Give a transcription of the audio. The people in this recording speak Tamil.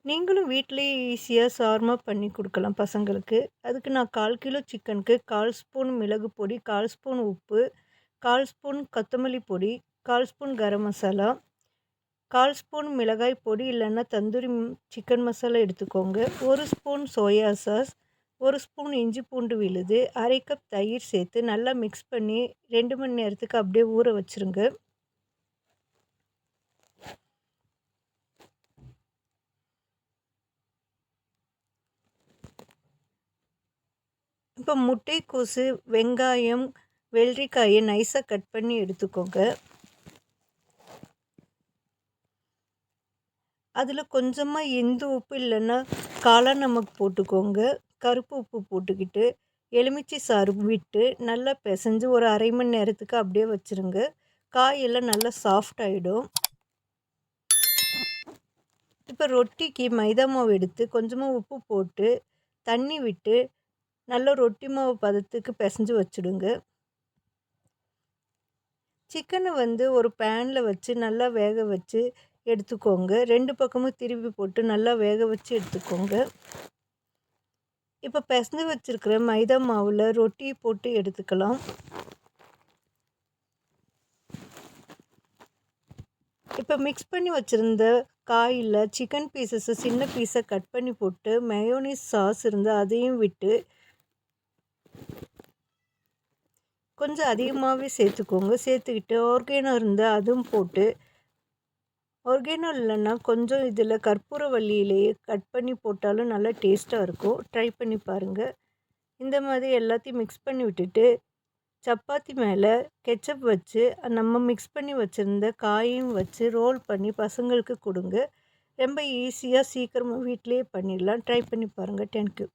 நீங்களும் வீட்டிலேயே ஈஸியாக ஷவர்மா பண்ணி கொடுக்கலாம் பசங்களுக்கு. அதுக்கு நான் 1/4 கிலோ சிக்கனுக்கு 1/4 ஸ்பூன் மிளகு பொடி, 1/4 ஸ்பூன் உப்பு, 1/4 ஸ்பூன் கொத்தமல்லி பொடி, 1/4 ஸ்பூன் கரம் மசாலா, 1/4 ஸ்பூன் மிளகாய் பொடி இல்லைன்னா தந்தூரி சிக்கன் மசாலா எடுத்துக்கோங்க. 1 ஸ்பூன் சோயா சாஸ், 1 ஸ்பூன் இஞ்சி பூண்டு விழுது, 1/2 கப் தயிர் சேர்த்து நல்லா மிக்ஸ் பண்ணி 2 மணி நேரத்துக்கு அப்படியே ஊற வச்சுருங்க. இப்போ முட்டைக்கோசு, வெங்காயம், வெள்ளரிக்காயை நைஸாக கட் பண்ணி எடுத்துக்கோங்க. அதில் கொஞ்சமாக இந்து உப்பு இல்லைன்னா காளா நமக்கு போட்டுக்கோங்க. கருப்பு உப்பு போட்டுக்கிட்டு எலுமிச்சை சாறு விட்டு நல்லா பிசைஞ்சு ஒரு 1/2 மணி நேரத்துக்கு அப்படியே வச்சுருங்க. காயெல்லாம் நல்லா சாஃப்ட் ஆகிடும். இப்போ ரொட்டிக்கு மைதா மாவு எடுத்து கொஞ்சமாக உப்பு போட்டு தண்ணி விட்டு நல்லா ரொட்டி மாவு பதத்துக்கு பிசைஞ்சு வச்சுடுங்க. சிக்கனை ஒரு பேனில் வச்சு நல்லா வேக வச்சு எடுத்துக்கோங்க. 2 பக்கமும் திருப்பி போட்டு நல்லா வேக வச்சு எடுத்துக்கோங்க. இப்போ பிசைஞ்சு வச்சுருக்கிற மைதா மாவில் ரொட்டி போட்டு எடுத்துக்கலாம். இப்போ மிக்ஸ் பண்ணி வச்சுருந்த காயில் சிக்கன் பீசஸை சின்ன பீஸை கட் பண்ணி போட்டு மயோனீஸ் சாஸ் இருந்தால் அதையும் விட்டு கொஞ்சம் அதிகமாகவே சேர்த்துக்கோங்க. சேர்த்துக்கிட்டு ஆர்கானோ இருந்தால் அதுவும் போட்டு, ஆர்கானோ இல்லைன்னா கொஞ்சம் இதில் கற்பூரவள்ளியிலேயே கட் பண்ணி போட்டாலும் நல்லா டேஸ்ட்டாக இருக்கும். ட்ரை பண்ணி பாருங்கள். இந்த மாதிரி எல்லாத்தையும் மிக்ஸ் பண்ணி விட்டுட்டு சப்பாத்தி மேலே கெச்சப் வச்சு நம்ம மிக்ஸ் பண்ணி வச்சுருந்த காயும் வச்சு ரோல் பண்ணி பசங்களுக்கு கொடுங்க. ரொம்ப ஈஸியாக சீக்கிரமாக வீட்டிலேயே பண்ணிடலாம். ட்ரை பண்ணி பாருங்கள். தேங்க்யூ.